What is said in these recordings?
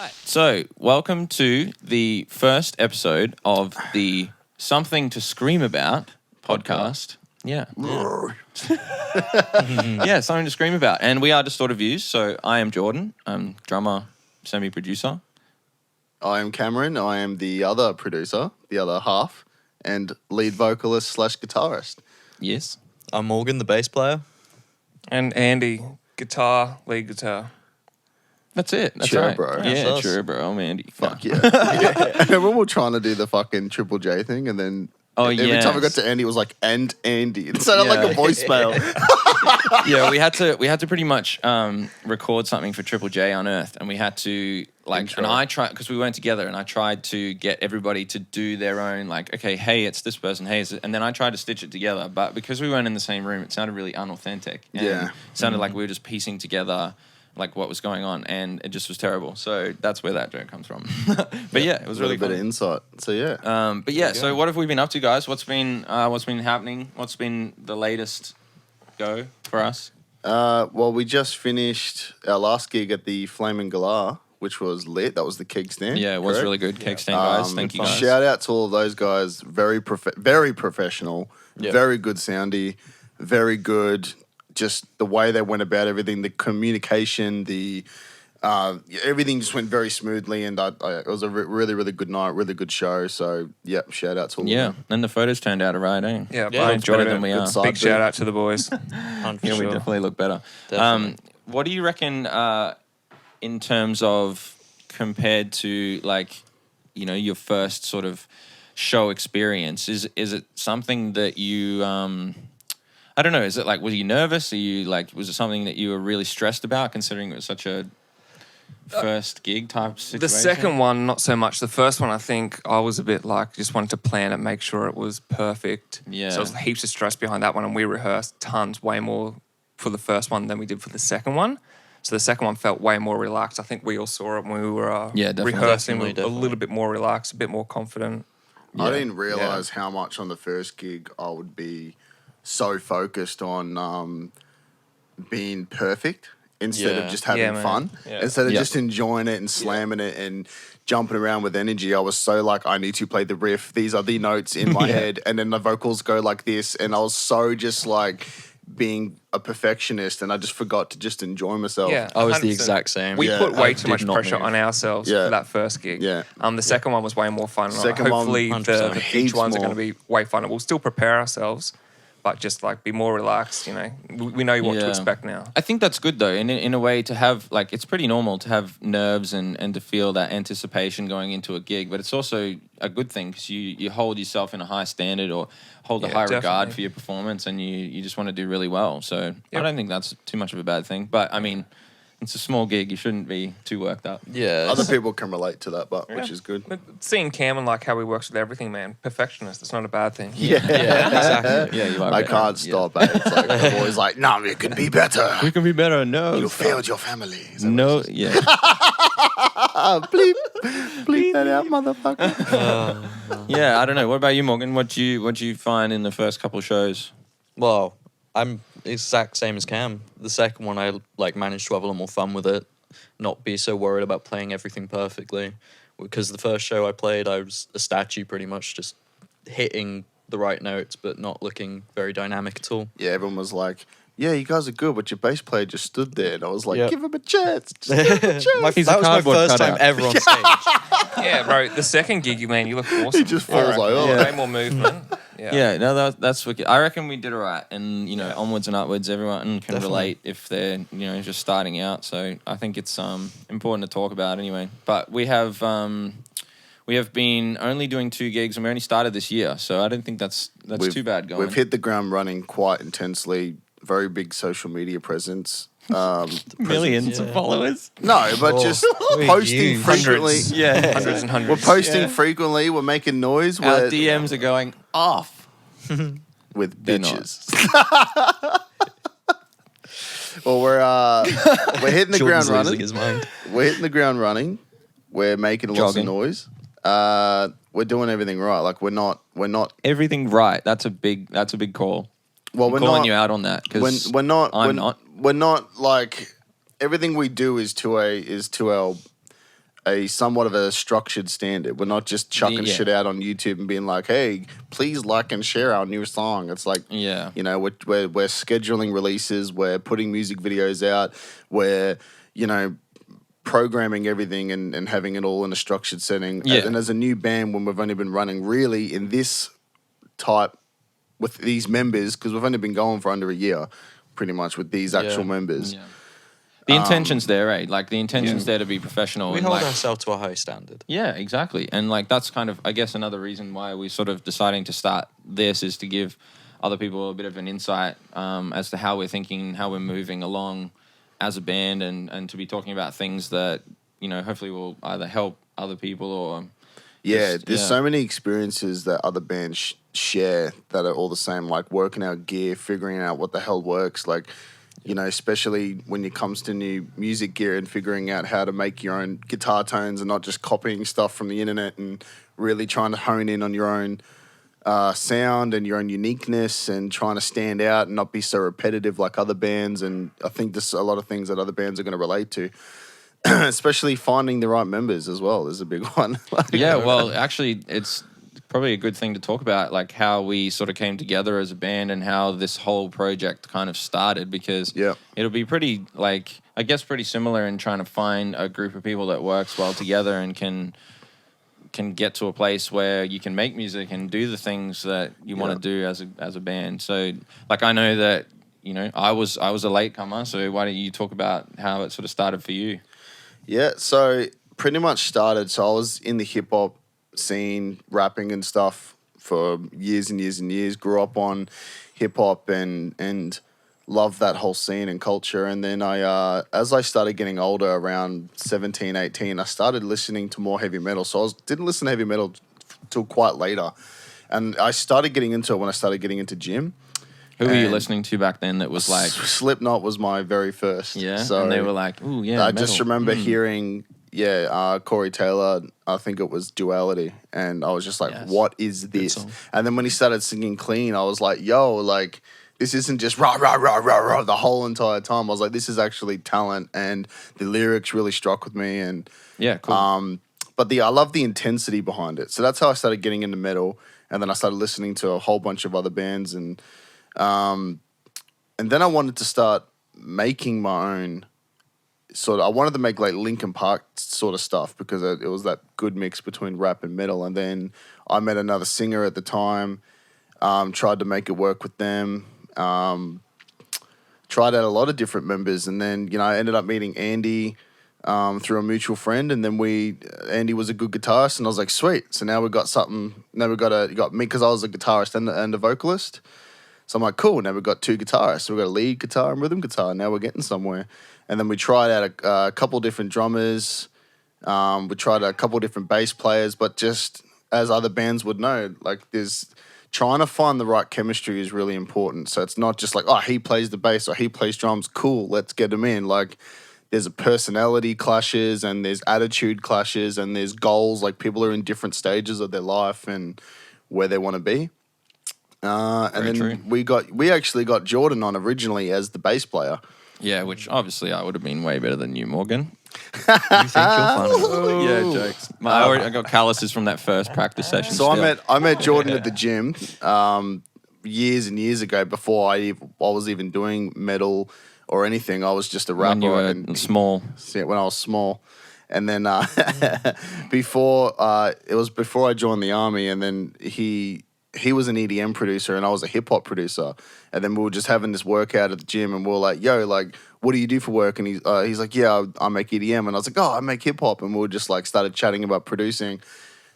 right. So, welcome to the first episode of the Something to Scream About podcast. Yeah. Yeah, Something to Scream About. And we are Distorted Views. So, I am Jordan. I'm drummer, semi-producer. I am Cameron. I am the other producer, the other half, and lead vocalist / guitarist. Yes. I'm Morgan, the bass player. And Andy, guitar, lead guitar. That's it. That's Sure, right. bro. Yeah, That's us. sure, bro. I'm Andy. Fuck yeah. Remember we were trying to do the fucking Triple J thing, and then every time we got to Andy, it was like, and Andy. It sounded like a voicemail. Yeah, we had to pretty much record something for Triple J Unearthed, and we had to Intro. and I tried because we weren't together, and I tried to get everybody to do their own okay, hey, it's this person, hey, and then I tried to stitch it together, but because we weren't in the same room, it sounded really unauthentic. And Yeah. it sounded like we were just piecing together what was going on, and it just was terrible. So that's where that joke comes from. But yeah, it was really bit fun. of insight. So yeah. But yeah, so what have we been up to, guys? What's been happening? What's been the latest go for us? Well, we just finished our last gig at the Flaming Galah, which was lit. That was the keg stand. Yeah, it was correct? really good. Cake stand, guys. Thank you, guys. Shout out to all of those guys. Very professional. Yeah. Very good soundy. Very good. Just the way they went about everything, the communication, the everything just went very smoothly, and it was a really, really good night, really good show. So, yeah, shout out to all of Yeah, them. and the photos turned out alright, eh? Yeah, Yeah, I it's enjoyed better it. than we Good are. side Big shout out to the boys. 100%. Yeah, we definitely look better. Definitely. What do you reckon in terms of compared to your first sort of show experience? Is it something that you I don't know, is it were you nervous? Are you was it something that you were really stressed about considering it was such a first gig type situation? The second one, not so much. The first one, I think I was a bit just wanted to plan it, make sure it was perfect. Yeah. So there was heaps of stress behind that one, and we rehearsed tons, way more for the first one than we did for the second one. So the second one felt way more relaxed. I think we all saw it when we were definitely. rehearsing. We were Definitely. a little bit more relaxed, a bit more confident. I didn't realize how much on the first gig I would be so focused on being perfect instead of Yeah. just having Yeah, man. fun. Yeah. Instead of Yeah. just enjoying it and slamming it and jumping around with energy, I was so I need to play the riff. These are the notes in my head, and then the vocals go like this. And I was so just being a perfectionist, and I just forgot to just enjoy myself. Yeah, I was the 100%. exact same. We Yeah, put I way too did much not pressure move. on ourselves Yeah. for that first gig. Yeah. The second one was way more fun. Second one, Hopefully, the 100%. future Heaps ones are more. going to be way fun. We'll still prepare ourselves, but just be more relaxed. We know what to Yeah. expect now. I think that's good though, in a way to have it's pretty normal to have nerves and to feel that anticipation going into a gig, but it's also a good thing because you hold yourself in a high standard or hold a Yeah, high regard definitely. for your performance, and you just want to do really well. So I don't think that's too much of a bad thing. But I mean, it's a small gig; you shouldn't be too worked up. Yeah. Other people can relate to that, which is good. But seeing Cam and how he works with everything, man, perfectionist. It's not a bad thing. Yeah. exactly. Yeah, you are. I right. can't stop it. It's I'm always no, it can be better. We can be better. No, You failed your family. Is that No, what it yeah. is? Bleep that out, motherfucker. Yeah, I don't know. What about you, Morgan? What you find in the first couple of shows? Well, I'm exact same as Cam. The second one, I managed to have a lot more fun with it, not be so worried about playing everything perfectly. Because the first show I played, I was a statue pretty much, just hitting the right notes, but not looking very dynamic at all. Yeah, everyone was like, yeah, you guys are good, but your bass player just stood there. And I was like, Yep. give him a chance. Just give him a chance. He's that a was my cardboard first cutout. time ever on stage. Yeah, bro. The second gig, you look awesome. He just falls Way more movement. Yeah, no, that's wicked. I reckon we did all right, and onwards and upwards, everyone can Definitely. relate if they're just starting out. So I think it's important to talk about anyway. But we have been only doing 2 gigs, and we only started this year, so I don't think that's too bad going. We've hit the ground running quite intensely. Very big social media presence. millions Yeah. of followers. No, but just posting huge. frequently. Hundreds. Yeah, Hundreds and We're hundreds. posting frequently. We're making noise. Our We're DMs are going off. with They're not. bitches. Well, we're hitting the ground Jordan's losing running. his mind. We're hitting the ground running. We're making lots Jogging. of noise. We're doing everything right. We're not. Everything right. That's a big call. Well, I'm we're calling not. you out on that because We're not. I'm not. We're not everything we do is to our a somewhat of a structured standard. We're not just chucking Yeah. shit out on YouTube and being like, "Hey, please like and share our new song." It's like, Yeah. you know, we're scheduling releases, we're putting music videos out, we're, you know, programming everything and having it all in a structured setting. Yeah. And as a new band, when we've only been running really in this type with these members, because we've only been going for under a year, pretty much with these actual members. Yeah. The intention's there, right? Like the intention's there to be professional. We and hold like, ourselves to a high standard. Yeah, exactly. And like that's kind of, I guess, another reason why we sort of deciding to start this is to give other people a bit of an insight as to how we're thinking, how we're moving along as a band, and to be talking about things that, you know, hopefully will either help other people or Yeah, just- there's yeah. so many experiences that other bands share that are all the same, like working out gear, figuring out what the hell works, like, you know, especially when it comes to new music gear and figuring out how to make your own guitar tones and not just copying stuff from the internet and really trying to hone in on your own sound and your own uniqueness and trying to stand out and not be so repetitive like other bands. And I think there's a lot of things that other bands are going to relate to. Especially finding the right members as well is a big one. Yeah, well, actually, it's probably a good thing to talk about, like how we sort of came together as a band and how this whole project kind of started, because Yeah. it'll be pretty, like, I guess pretty similar in trying to find a group of people that works well together and can get to a place where you can make music and do the things that you want to do as a band. So, like, I know that, you know, I was a latecomer, so why don't you talk about how it sort of started for you? Yeah, so pretty much started. So I was in the hip hop scene, rapping and stuff for years and years and years. Grew up on hip hop and loved that whole scene and culture. And then as I started getting older, around 17, 18, I started listening to more heavy metal. So didn't listen to heavy metal till quite later. And I started getting into it when I started getting into gym. Who were you And listening to back then that was like, Slipknot was my very first. yeah? So and they were like, ooh, yeah, I just metal. remember hearing, Corey Taylor, I think it was Duality. And I was just like, Yes. what is this? song. And then when he started singing Clean, I was like, yo, like, this isn't just rah, rah, rah, rah, rah the whole entire time. I was like, this is actually talent. And the lyrics really struck with me. And Yeah, cool. but I love the intensity behind it. So that's how I started getting into metal. And then I started listening to a whole bunch of other bands. And then I wanted to start making my own I wanted to make like Linkin Park sort of stuff because it was that good mix between rap and metal. And then I met another singer at the time, tried to make it work with them, tried out a lot of different members. And then, you know, I ended up meeting Andy through a mutual friend. And then Andy was a good guitarist. And I was like, sweet. So now we got something. Now we got me because I was a guitarist and a vocalist. So I'm like, cool, now we've got two guitarists. We've got a lead guitar and rhythm guitar. Now we're getting somewhere. And then we tried out a couple different drummers. We tried a couple different bass players. But just as other bands would know, like trying to find the right chemistry is really important. So it's not just like, oh, he plays the bass or he plays drums. Cool, let's get him in. Like there's a personality clashes and there's attitude clashes and there's goals. Like people are in different stages of their life and where they want to be. And then true. we actually got Jordan on originally as the bass player. Yeah, which obviously I would have been way better than you, Morgan. You think you're funny? Yeah, jokes. I got calluses from that first practice session. So still. I met Jordan at the gym years and years ago before I was even doing metal or anything. I was just a rapper when you were and small. when I was small. And then before I joined the army, and then he was an EDM producer and I was a hip hop producer. And then we were just having this workout at the gym and we were like, yo, like, what do you do for work? And he's like, yeah, I make EDM. And I was like, oh, I make hip hop. And we were just like started chatting about producing.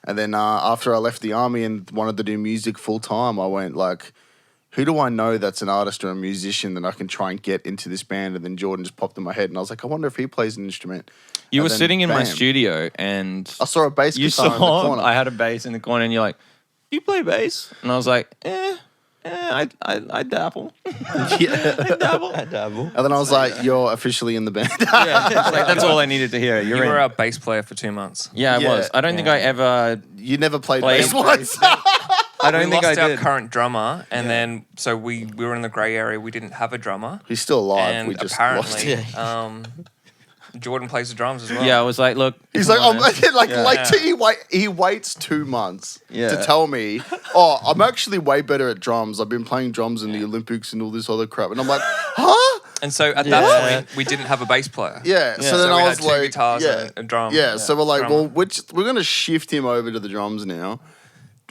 And then after I left the army and wanted to do music full time, I went like, who do I know that's an artist or a musician that I can try and get into this band? And then Jordan just popped in my head and I was like, I wonder if he plays an instrument. You And were then, sitting in my bam, studio and I saw a bass you guitar in the saw corner. I had a bass in the corner and you're like, do you play bass? And I was like, I dabble. Yeah. I dabble. Dabble. And then I was like, you're officially in the band. Yeah, it's like, that's all I needed to hear. You You're in. were our bass player for 2 months. Yeah, I Yeah. was. I don't think I ever. You never played Played bass once. I don't we think I lost our did. current drummer, and then so we were in the grey area. We didn't have a drummer, He's still alive. and We just apparently, lost him. Jordan plays the drums as well. Yeah, I was like, look. He's come like, on, man. he waits 2 months Yeah. to tell me, oh, I'm actually way better at drums. I've been playing drums in the Olympics and all this other crap. And I'm like, huh? And so at that point, we didn't have a bass player. Yeah. So then So we I had was 2 like, guitars yeah. and a drum. Yeah. So we're like, Drummer. well, we're going to shift him over to the drums now.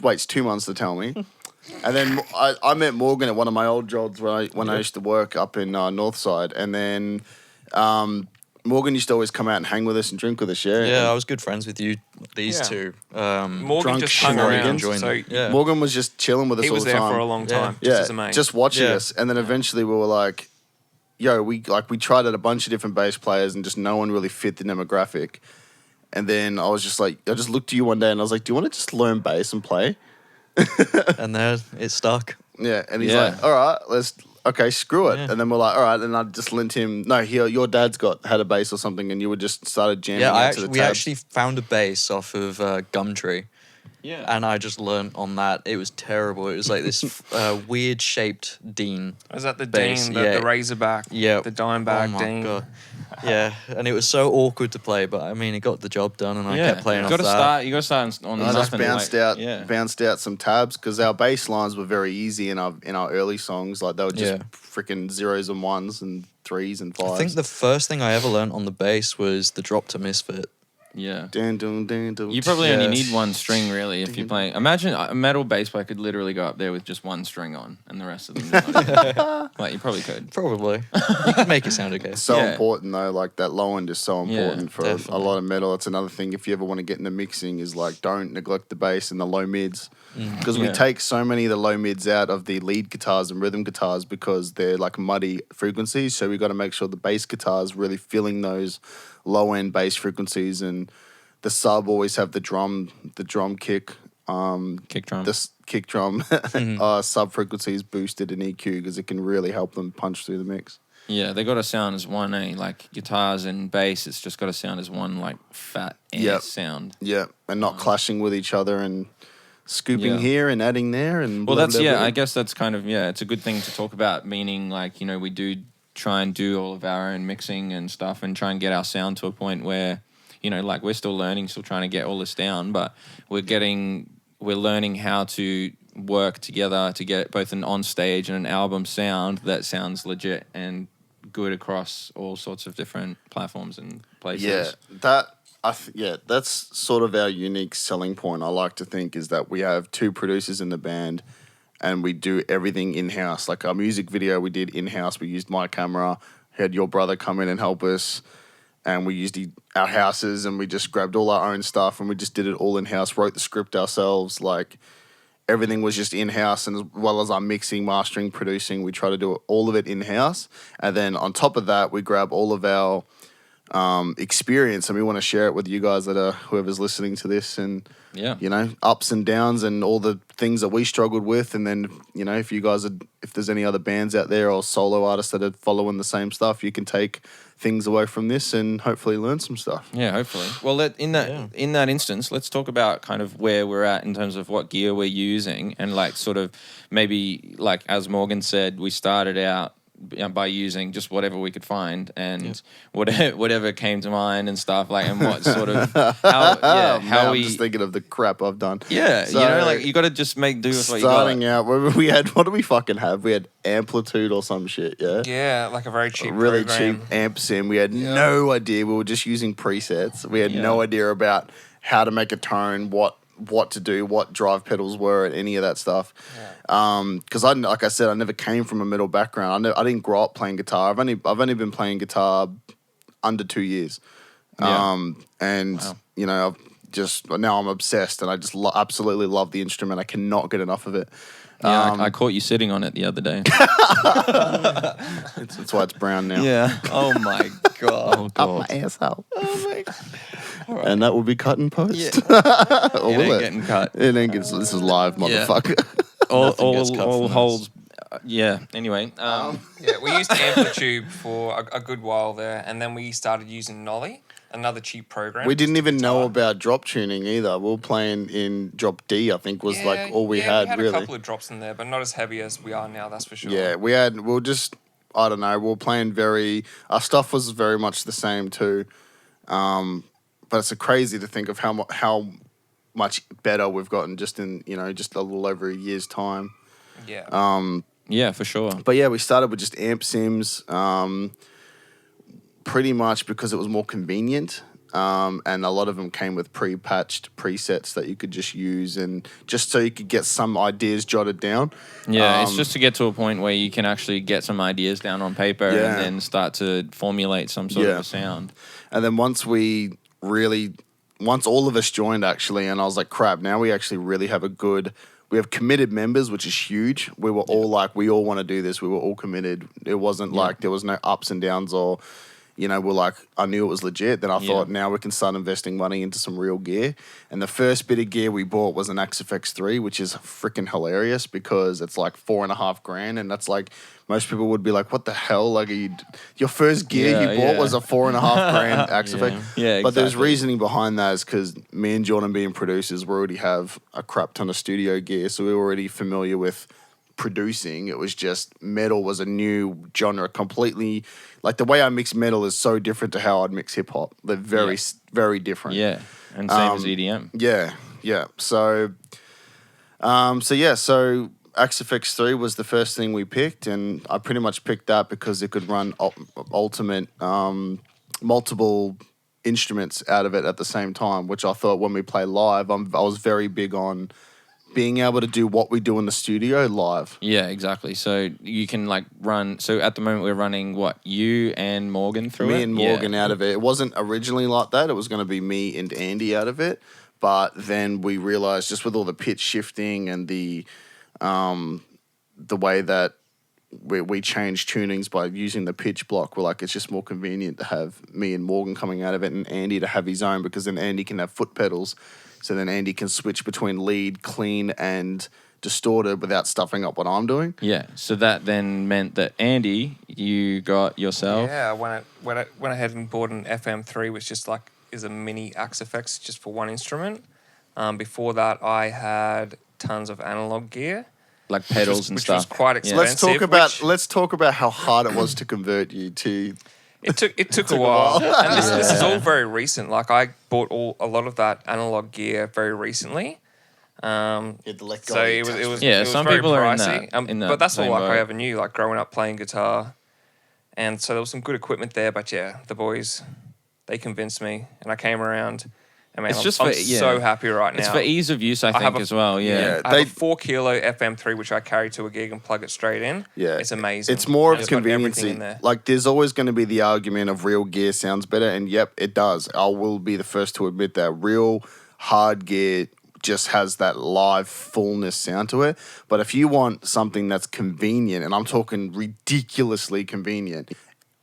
Waits 2 months to tell me. And then I met Morgan at one of my old jobs when I used to work up in Northside. And then Morgan used to always come out and hang with us and drink with us, yeah? Yeah, I was good friends with these Yeah. two. Morgan drunk just hung around. shenanigans. So Yeah. Morgan was just chilling with us he all was the there time. for a long time, Yeah. just as a mate. just watching Yeah. us. And then eventually we were like, yo, we tried out a bunch of different bass players and just no one really fit the demographic. And then I was just like, I just looked at you one day and I was like, do you want to just learn bass and play? And there it stuck. Yeah. And he's Yeah. like, all right, okay, screw it. Yeah. And then we're like, all right. And I just lent him, no, here, your dad's had a bass or something and you would just started jamming Yeah, out to the we tabs. actually found a bass off of Gumtree. Yeah. And I just learnt on that. It was terrible. It was like this weird shaped Dean. Was that the bass, Dean, yeah. the Razorback, Yeah. the Dimeback Oh my Dean? God. Yeah, and it was so awkward to play, but I mean, it got the job done, and I kept playing you off gotta that. start. You got to start on I just nothing. bounced out some tabs because our bass lines were very easy in our early songs. Like they were just Yeah. freaking zeros and ones and threes and fives. I think the first thing I ever learnt on the bass was the drop to misfit. Yeah. Dun, dun, dun, dun, You probably only Yeah. need one string really if you're playing. Imagine a metal bass player could literally go up there with just one string on, and the rest of them. Like you probably could. Probably. You could make it sound okay. so Yeah. important though. Like that low end is so Yeah, important for a definitely. lot of metal. It's another thing if you ever want to get into mixing is like don't neglect the bass and the low mids because we Yeah. take so many of the low mids out of the lead guitars and rhythm guitars because they're like muddy frequencies. So we got to make sure the bass guitar is really filling those low end bass frequencies and the sub always have the drum kick, Kick drum. this kick drum sub frequencies boosted in EQ because it can really help them punch through the mix. Yeah, they got to sound as one, like guitars and bass. It's just got to sound as one, like fat air Yep. sound. Yeah, and not clashing with each other and scooping Yeah. here and adding there and Well, blah, that's blah, blah. I guess that's kind of it's a good thing to talk about. Meaning, like we do try and do all of our own mixing and stuff, and try and get our sound to a point where like we're still learning, still trying to get all this down, but we're learning how to work together to get both an on stage and an album sound that sounds legit and good across all sorts of different platforms and places. Yeah, that's sort of our unique selling point. I like to think is that we have 2 producers in the band, and we do everything in house. Like our music video, we did in house. We used my camera. Had your brother come in and help us, and we used our houses, and we just grabbed all our own stuff, and we just did it all in house. Wrote the script ourselves, like. Everything was just in-house, and as well as our mixing, mastering, producing, we try to do all of it in-house. And then on top of that, we grab all of our experience, and we want to share it with you guys that are whoever's listening to this, and ups and downs, and all the things that we struggled with. And then if you guys if there's any other bands out there or solo artists that are following the same stuff, you can take things away from this and hopefully learn some stuff. Yeah, hopefully. Well, in that instance, let's talk about kind of where we're at in terms of what gear we're using, and like sort of maybe like as Morgan said, we started out by using just whatever we could find and whatever came to mind and stuff like, and what sort of how I'm we just thinking of the crap I've done. Yeah, So, like you got to just make do with what you got. starting out, we had what do we fucking have? We had Amplitude or some shit, yeah. Yeah, like a very cheap Really program. cheap amp sim. We had no idea. We were just using presets. We had no idea about how to make a tone, what to do, what drive pedals were, and any of that stuff. Because like I said, I never came from a metal background. I didn't grow up playing guitar. I've only been playing guitar under 2 years. And I've just now I'm obsessed, and I just absolutely love the instrument. I cannot get enough of it. Yeah, I caught you sitting on it the other day. That's why it's brown now. Yeah. Oh my god. Oh, Up God. my asshole. Oh my god. And that will be cut in post. Yeah. Or It will ain't it? getting cut. It ain't getting. This is live, Yeah. motherfucker. Nothing gets cut all from holds. Yeah. Anyway. Yeah, we used Amplitude for a good while there, and then we started using Nolly, another cheap program. We didn't even know guitar. about drop tuning either. We were playing in drop D, I think, was like all we had we had really. a couple of drops in there, but not as heavy as we are now, that's for sure. Yeah, we were just I don't know. We were playing our stuff was very much the same too. But it's crazy to think of how much better we've gotten just in, just a little over a year's time. Yeah. Yeah, for sure. But yeah, we started with just amp sims, pretty much because it was more convenient. And a lot of them came with pre-patched presets that you could just use, and just so you could get some ideas jotted down. Yeah, it's just to get to a point where you can actually get some ideas down on paper and then start to formulate some sort of a sound. And then once all of us joined actually, and I was like, crap, now we actually really have we have committed members, which is huge. We were all like, we all want to do this. We were all committed. It wasn't like there was no ups and downs or, we're like, I knew it was legit. Then I thought, now we can start investing money into some real gear. And the first bit of gear we bought was an XFX3, which is freaking hilarious because it's like $4,500. And that's like, most people would be like, what the hell? Like, your first gear you bought was a $4,500 XFX. Yeah, exactly. But there's reasoning behind that is because me and Jordan being producers, we already have a crap ton of studio gear. So we were already familiar with producing. It was just metal was a new genre completely. Like the way I mix metal is so different to how I'd mix hip hop. They're very, very different. Yeah, and same as EDM. Yeah. So XFX3 was the first thing we picked, and I pretty much picked that because it could run ultimate multiple instruments out of it at the same time, which I thought when we play live, I was very big on being able to do what we do in the studio live. Yeah, exactly. So you can like run. So at the moment we're running what, you and Morgan through Me it? and Morgan out of it. It wasn't originally like that. It was going to be me and Andy out of it. But then we realized just with all the pitch shifting and the way that we changed tunings by using the pitch block, we're like, it's just more convenient to have me and Morgan coming out of it and Andy to have his own, because then Andy can have foot pedals. So then Andy can switch between lead, clean, and distorted without stuffing up what I'm doing. Yeah. So that then meant that Andy, you got yourself. Yeah, I went ahead and bought an FM3, which just like is a mini Axe-Fx just for one instrument. Before that, I had tons of analog gear, Like pedals and which stuff. was quite Yeah. expensive. Let's talk about how hard it was to convert you to. It took a while. And this is all very recent. Like I bought a lot of that analog gear very recently. So it was Yeah, it was some very people are in pricey. that but that's all same like boat. I ever knew, like growing up playing guitar. And so there was some good equipment there, but yeah, the boys, they convinced me and I came around. And man, It's I'm just so happy right now. It's for ease of use, I think, have a- as well. Yeah. I have a 4 kilo FM3 which I carry to a gig and plug it straight in. Yeah, It's amazing. It's more of It's got everything convenience. in there. Like, there's always going to be the argument of real gear sounds better, and yep, it does. I will be the first to admit that real hard gear just has that live fullness sound to it. But if you want something that's convenient, and I'm talking ridiculously convenient,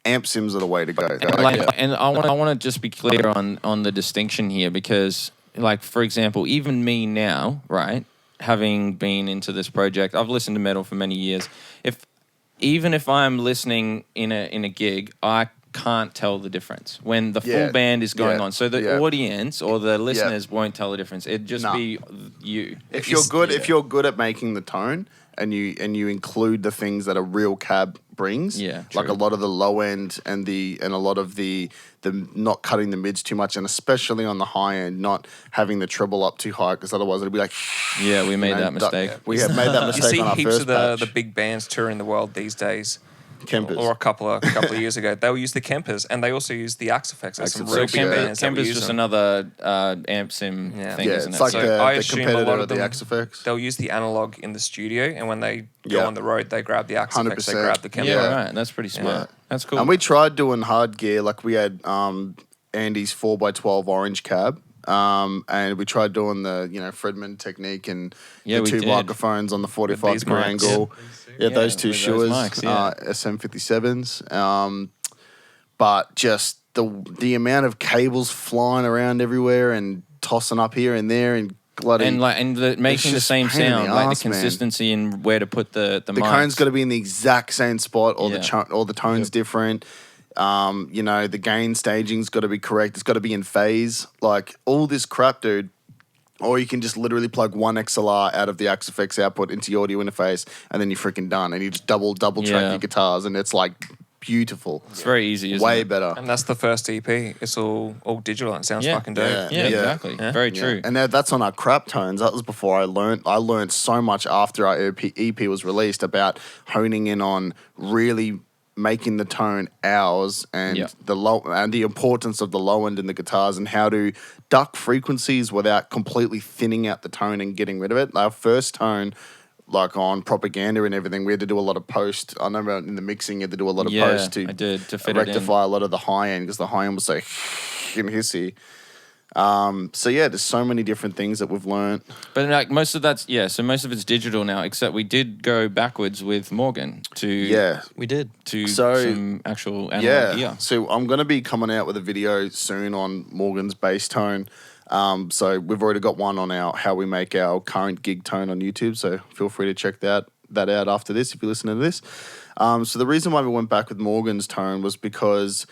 amp sims are the way to go. And I want to just be clear on the distinction here, because, like, for example, even me now, right, having been into this project, I've listened to metal for many years. Even if I'm listening in a gig, I can't tell the difference when the full band is going on. So the audience or the listeners won't tell the difference. It'd just be you. If you're good at making the tone, and you include the things that a real cab brings, like a lot of the low end and a lot of the not cutting the mids too much, and especially on the high end, not having the treble up too high, because otherwise it'll be like. Yeah, we made that mistake. We have made that mistake You see on our heaps first of batch. the big bands touring the world these days. Kempers. Or a couple of years ago, they will use the Kempers, and they also use the Axe-Fx. There's some So real big bands that will Kemper's use just them. another amp sim thing, Yeah, isn't it's it? like So I the assume a competitor lot of of the them- XFX. They'll use the analog in the studio, and when they go Yeah. on the road, they grab the Axe-Fx, they 100%. grab the Kemper. yeah, right. That's pretty smart. That's cool. And we tried doing hard gear, like we had Andy's 4x12 orange cab. And we tried doing the Fredman technique and Yeah, the we two did. microphones on the 45 these degree mics. angle. Yeah, those two with those Shuas, mics, yeah. SM57s. But just the amount of cables flying around everywhere and tossing up here and there and bloody. and making the just same pain in the sound, like arse, the man. consistency and where to put the the mics. cone's got to be in the exact same spot, or Yeah. the tone's different. The gain staging's got to be correct. It's got to be in phase. Like all this crap, dude. Or you can just literally plug one XLR out of the XFX output into your audio interface, and then you're freaking done. And you just double track Yeah. your guitars, and it's like beautiful. It's very easy, isn't Way it? better. And that's the first EP. It's all digital. And it sounds Yeah. fucking dope. Yeah. Yeah, Yeah. exactly. Yeah. Very Yeah. true. And that's on our crap tones. That was before I learned. I learned so much after our EP was released about honing in on really making the tone ours and Yeah. the low and the importance of the low end in the guitars and how to duck frequencies without completely thinning out the tone and getting rid of it. Our first tone, like on Propaganda and everything, we had to do a lot of post. I remember in the mixing, you had to do a lot of Yeah, post to I did, to fit it in. rectify a lot of the high end because the high end was so and hissy. So yeah, there's so many different things that we've learned. But like most of that's so most of it's digital now. Except we did go backwards with Morgan to Yeah. We did. to So, some actual analog Yeah. gear. So I'm going to be coming out with a video soon on Morgan's bass tone. So we've already got one on our how we make our current gig tone on YouTube. So feel free to check that out after this if you listen to this. So the reason why we went back with Morgan's tone was because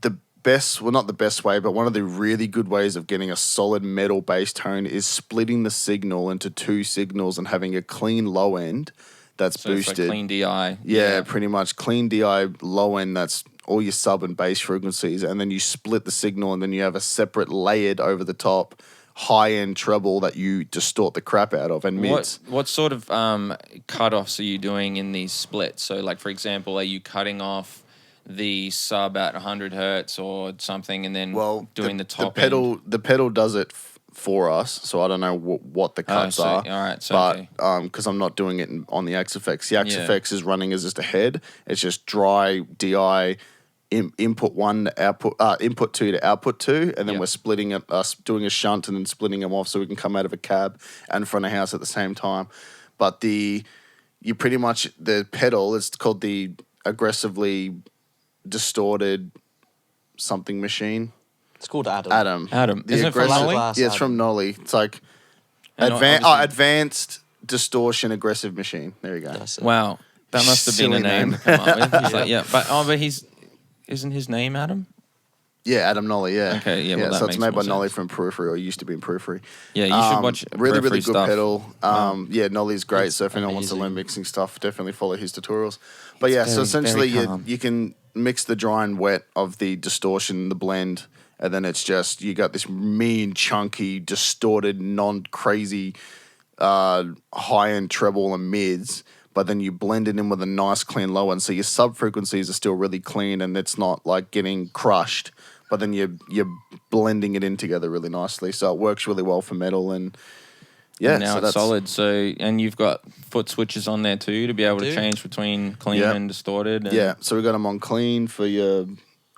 the best, well, not the best way, but one of the really good ways of getting a solid metal bass tone is splitting the signal into two signals and having a clean low end that's So it's boosted. like clean DI. Yeah, pretty much clean DI low end. That's all your sub and bass frequencies, and then you split the signal, and then you have a separate layered over the top high end treble that you distort the crap out of, and mids. What sort of cutoffs are you doing in these splits? So, like for example, are you cutting off the sub at 100 hertz or something, and then doing the top pedal. end? The pedal does it for us, so I don't know what the cuts so- are. all right, so but okay. because I'm not doing it on the XFX, the XFX is running as just a head. It's just dry DI. Input 1 to output, input 2 to output 2, and then Yep. we're splitting it, doing a shunt and then splitting them off so we can come out of a cab and front of house at the same time. But the pedal, it's called the aggressively distorted something machine. It's called Adam. Adam. The Isn't it from aggressive- Nolly? Glass Yeah, it's from Nolly. It's like And obviously- advanced distortion aggressive machine. There you go. That's it. Wow, that must have been Silly a name name. to come up with. It's like, but isn't his name Adam? Yeah, Adam Nolly, yeah. Okay, yeah, well, that so it's makes made by more Nolly sense. from Periphery, or used to be in Periphery. Yeah, you should watch Really, Periphery really good stuff. pedal. Yeah, Nolly's great. It's So if anyone wants to amazing. learn mixing stuff, definitely follow his tutorials. But yeah, so very, essentially very calm. you can mix the dry and wet of the distortion, the blend, and then it's just you got this mean, chunky, distorted, non-crazy high-end treble and mids. But then you blend it in with a nice clean low end, so your sub frequencies are still really clean, and it's not like getting crushed. But then you're blending it in together really nicely, so it works really well for metal. And yeah, And now so it's that's solid. So and you've got foot switches on there too to be able to Do. change between clean Yep. and distorted. And Yeah, so we got them on clean for your, for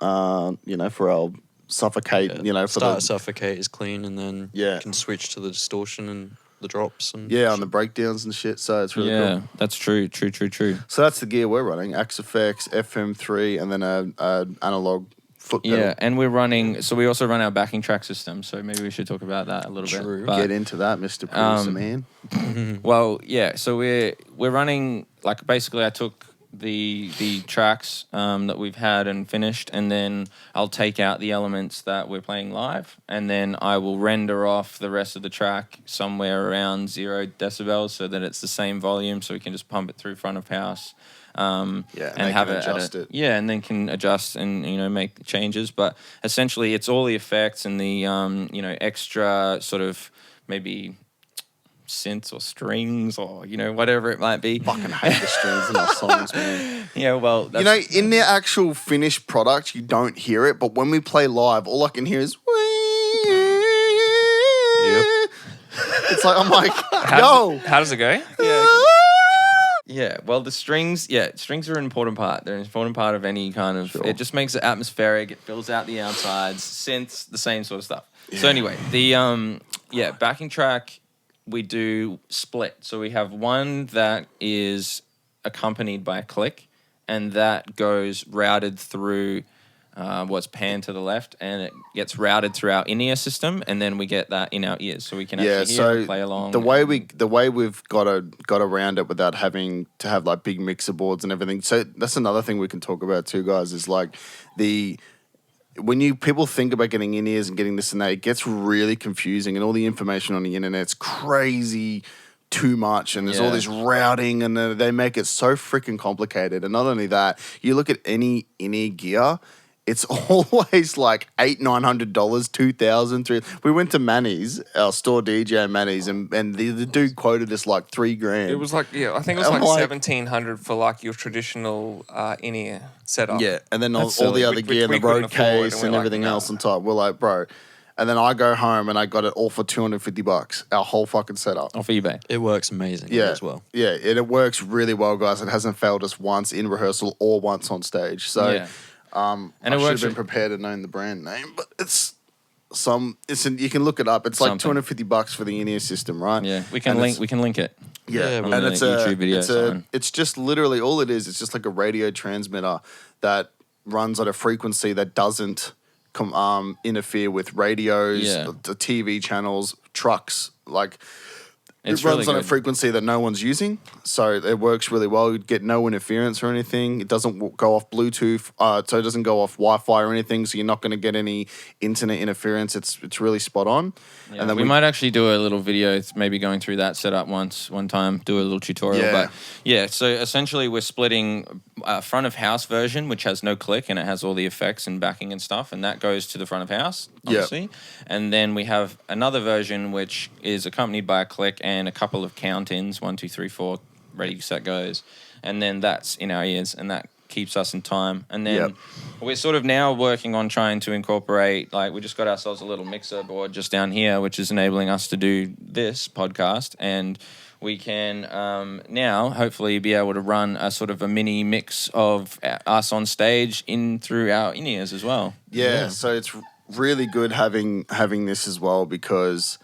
our suffocate, for Start the suffocate is clean, and then Yeah. you can switch to the distortion and the drops. And on the breakdowns and shit. So it's really yeah, cool. that's true. So that's the gear we're running: XFX, FM3, and then a analog foot pedal. Yeah, and we're running. So we also run our backing track system. So maybe we should talk about that a little True. bit. But, Get into that, Mr. Producer Man. well, yeah. So we're running like basically I took the tracks that we've had and finished, and then I'll take out the elements that we're playing live, and then I will render off the rest of the track somewhere around 0 decibels so that it's the same volume, so we can just pump it through front of house. and they have can it at adjust it. Yeah, and then can adjust and make changes. But essentially, it's all the effects and the extra sort of maybe synths or strings or whatever it might be. Fucking hate the strings in our songs, man. Yeah, well, that's, In the actual finished product, you don't hear it, but when we play live, all I can hear is. It's like I'm like, yo. How does it go? Yeah, well, the strings are an important part. They're an important part of any kind of. Sure. It just makes it atmospheric. It fills out the outsides. Synths, the same sort of stuff. So anyway, the backing track we do split. So we have one that is accompanied by a click, and that goes routed through what's panned to the left, and it gets routed through our in-ear system, and then we get that in our ears, so we can actually hear and play along. the way we've got around it without having to have like big mixer boards and everything. So that's another thing we can talk about too, guys. Is like when people think about getting in-ears and getting this and that, it gets really confusing, and all the information on the internet's crazy too much, and there's all this routing, and they make it so freaking complicated. And not only that, you look at any in-ear gear, it's always like $800-900, $2,000. We went to Manny's, our store DJ Manny's, and the dude quoted us like $3,000. It was like, I think it was like 1,700 for like your traditional in-ear setup. Yeah, and then all silly. the other gear, and the road case and everything else on top. We're like, bro. And then I go home and I got it all for $250, our whole fucking setup. Off eBay. It works amazingly as well. Yeah, it works really well, guys. It hasn't failed us once in rehearsal or once on stage. So, and I should have been prepared to know the brand name, but you can look it up. It's like $250 for the in-ear system, right? Yeah, we can link it. Yeah, and it's a YouTube video. it's just literally all it is. It's just like a radio transmitter that runs at a frequency that doesn't interfere with radios, the TV channels, trucks. Like it runs on a frequency that no one's using, so it works really well. You get no interference or anything. It doesn't go off Bluetooth, so it doesn't go off Wi-Fi or anything. So you're not going to get any internet interference. It's really spot on. Yeah, and then we might actually do a little video, maybe going through that setup one time, do a little tutorial. Yeah. But yeah, so essentially we're splitting a front of house version, which has no click and it has all the effects and backing and stuff, and that goes to the front of house, obviously. And then we have another version which is accompanied by a click and a couple of count-ins, 1, 2, 3, 4, ready, set, goes. And then that's in our ears, and that keeps us in time. And then we're sort of now working on trying to incorporate, like, we just got ourselves a little mixer board just down here, which is enabling us to do this podcast. And we can now hopefully be able to run a sort of a mini mix of us on stage in through our in-ears as well. Yeah, so it's really good having this as well, because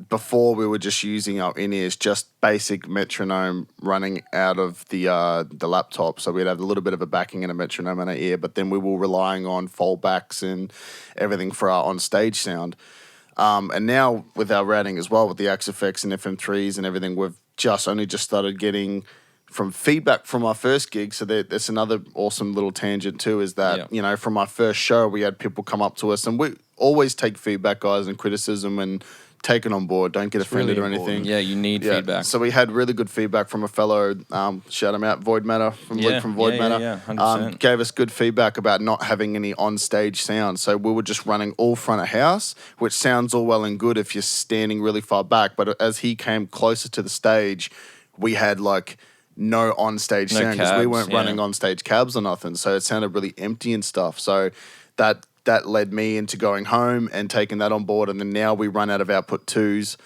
before we were just using our in-ears, just basic metronome running out of the laptop. So we'd have a little bit of a backing and a metronome in our ear, but then we were relying on foldbacks and everything for our on-stage sound. And now with our routing as well, with the XFX and FM3s and everything, we've only just started getting from feedback from our first gig. So that's another awesome little tangent too, is that, you know, from our first show, we had people come up to us, and we always take feedback, guys, and criticism, and take it on board. Don't get offended or anything. Yeah, you need feedback. So we had really good feedback from a fellow, shout him out, Void Matter, from Luke from Void Matter. Yeah, 100%. Gave us good feedback about not having any on-stage sound. So we were just running all front of house, which sounds all well and good if you're standing really far back. But as he came closer to the stage, we had like no on-stage sound, because we weren't running on-stage cabs or nothing. So it sounded really empty and stuff. So that led me into going home and taking that on board. And then now we run out of output 2s,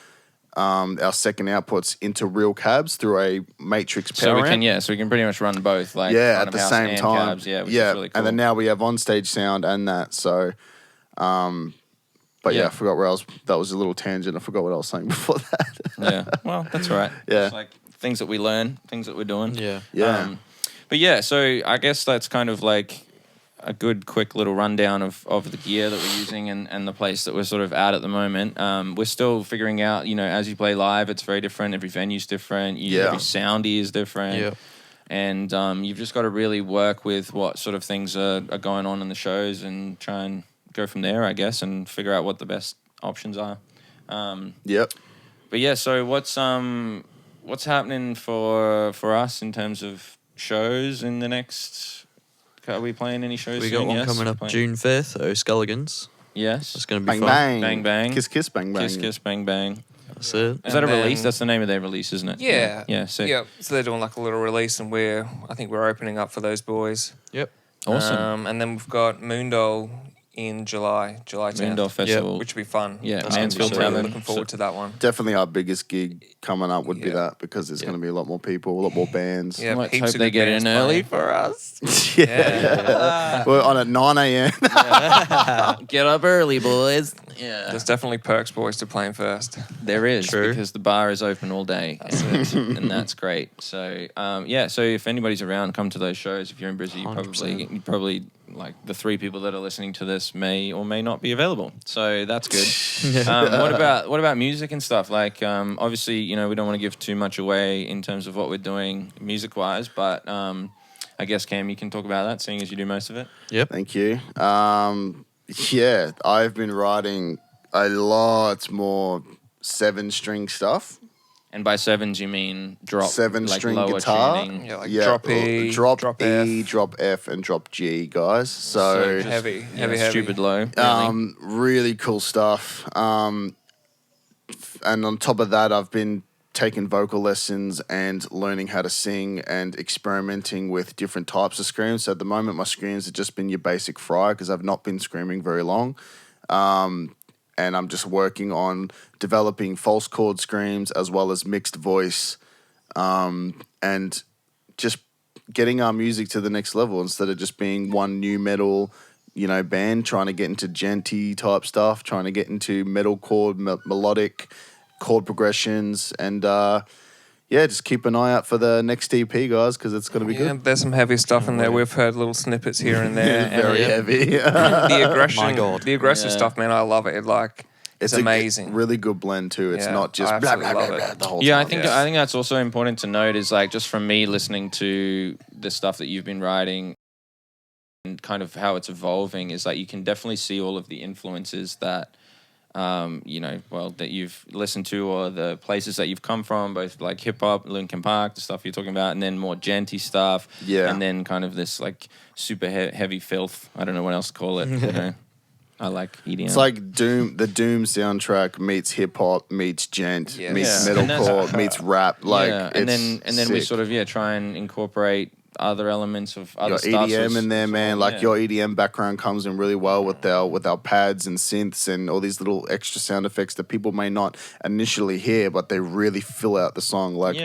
our second outputs, into real cabs through a matrix power amp. So we can pretty much run both, like at the same time. Cabs, which is really cool. And then now we have on-stage sound and that. So, but I forgot where that was a little tangent. I forgot what I was saying before that. Yeah, well, that's all right. Yeah. It's like things that we learn, things that we're doing. Yeah. Yeah. But yeah, so I guess that's kind of like a good quick little rundown of the gear that we're using and the place that we're sort of at the moment. We're still figuring out, you know, as you play live, it's very different. Every venue's different. Every soundy is different. Yeah. And you've just got to really work with what sort of things are going on in the shows and try and go from there, I guess, and figure out what the best options are. Yep. But yeah, so what's happening for us in terms of shows in the next... Are we playing any shows? We got one coming up June 5th, O'Sculligan's. Yes. It's going to be bang, fun. bang. Bang, bang. Kiss, kiss, bang, bang. Kiss, kiss, bang, bang. That's it. Is that a release? That's the name of their release, isn't it? Yeah. Yeah, sick. Yeah. So they're doing like a little release, and I think we're opening up for those boys. Yep. Awesome. And then we've got Moondole in July 10th. Moondole Festival. Which will be fun. Yeah, That's Mansfield gonna be Tavern. Looking forward to that one. Definitely our biggest gig coming up would be that, because there's going to be a lot more people, a lot more bands. Yeah, Let's heaps hope of they good get bands in early playing. for us. We're on at 9 a.m. Get up early, boys. Yeah. There's definitely perks, boys, to playing first. There is, True. because the bar is open all day. And that's great. So, so if anybody's around, come to those shows. If you're in Brisbane, you probably like the 3 people that are listening to this may or may not be available. So that's good. What about music and stuff? Like, obviously, you know, we don't want to give too much away in terms of what we're doing music-wise, but I guess, Cam, you can talk about that, seeing as you do most of it. Yep. Thank you. Yeah, I've been writing a lot more 7-string stuff. And by sevens, you mean drop, 7-string like lower guitar. tuning. Yeah, like drop E, drop drop E, F. drop F, and drop G, guys. So, just, heavy. stupid low. Really. really cool stuff. And on top of that, I've been taking vocal lessons and learning how to sing and experimenting with different types of screams. So at the moment, my screams have just been your basic fry because I've not been screaming very long. And I'm just working on developing false chord screams as well as mixed voice, and just getting our music to the next level instead of just being one new metal, band trying to get into genty type stuff, trying to get into metal chord, melodic chord progressions, and just keep an eye out for the next EP, guys, because it's going to be good. There's some heavy stuff in there. We've heard little snippets here and there. Very heavy. The aggression, My God. the aggressive Yeah. stuff, man, I love it. It's amazing. Really good blend too. It's Yeah, not just I blah, absolutely blah, blah, love blah it. the whole time. Yeah, I think that's also important to note is like just from me listening to the stuff that you've been writing and kind of how it's evolving is like you can definitely see all of the influences that that you've listened to or the places that you've come from, both like hip hop, Linkin Park, the stuff you're talking about, and then more genty stuff. Yeah. And then kind of this like super heavy filth. I don't know what else to call it. I like EDM. It's like the Doom soundtrack meets hip hop, meets gent, Yeah. meets Yeah. And metalcore, meets rap. Like, and then we sick. sort of try and incorporate other elements of other Your stuff. EDM in there, man. Like yeah. your EDM background comes in really well with our pads and synths and all these little extra sound effects that people may not initially hear, but they really fill out the song. Like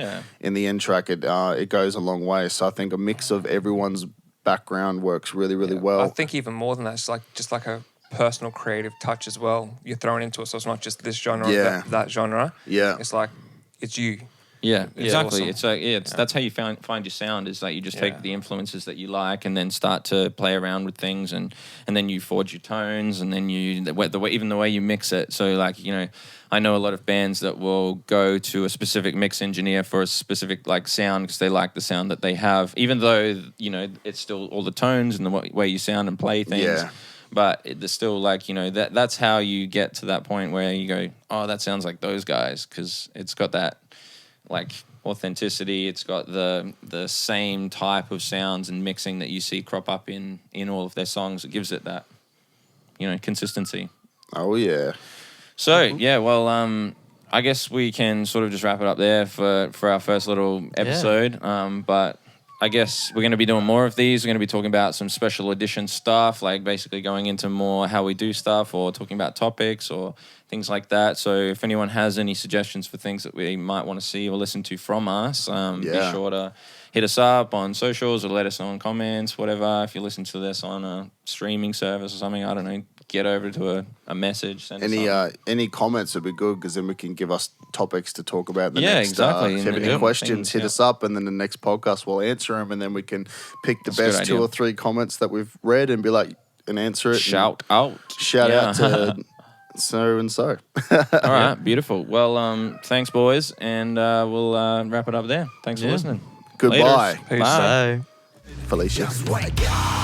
in the end track, it goes a long way. So I think a mix of everyone's background works really, really well. I think even more than that, it's just like a personal creative touch as well. You're thrown into it, so it's not just this genre or that genre. Yeah. It's like, it's you. Yeah, exactly. awesome. It's like that's how you find your sound. Is like you just take the influences that you like, and then start to play around with things, and then you forge your tones, and then even the way you mix it. So like I know a lot of bands that will go to a specific mix engineer for a specific like sound because they like the sound that they have, even though it's still all the tones and the way you sound and play things. Yeah. But there's still like that's how you get to that point where you go, oh, that sounds like those guys because it's got that like authenticity. It's got the same type of sounds and mixing that you see crop up in all of their songs. It gives it that consistency. Oh yeah. So well, I guess we can sort of just wrap it up there for our first little episode. But I guess we're going to be doing more of these. We're going to be talking about some special edition stuff, like basically going into more how we do stuff or talking about topics or things like that. So if anyone has any suggestions for things that we might want to see or listen to from us, be sure to hit us up on socials or let us know in comments, whatever. If you listen to this on a streaming service or something, I don't know, get over to a message. Send us any comments would be good because then we can give us topics to talk about. Exactly. If you have any questions, hit us up, and then the next podcast we'll answer them, and then we can pick the best 2 or 3 comments that we've read and be like and answer it. Shout out to so and so. All right, beautiful. Well, thanks, boys, and we'll wrap it up there. Thanks for listening. Goodbye. Laters. Peace. Bye. Bye. Felicia. Just wake up.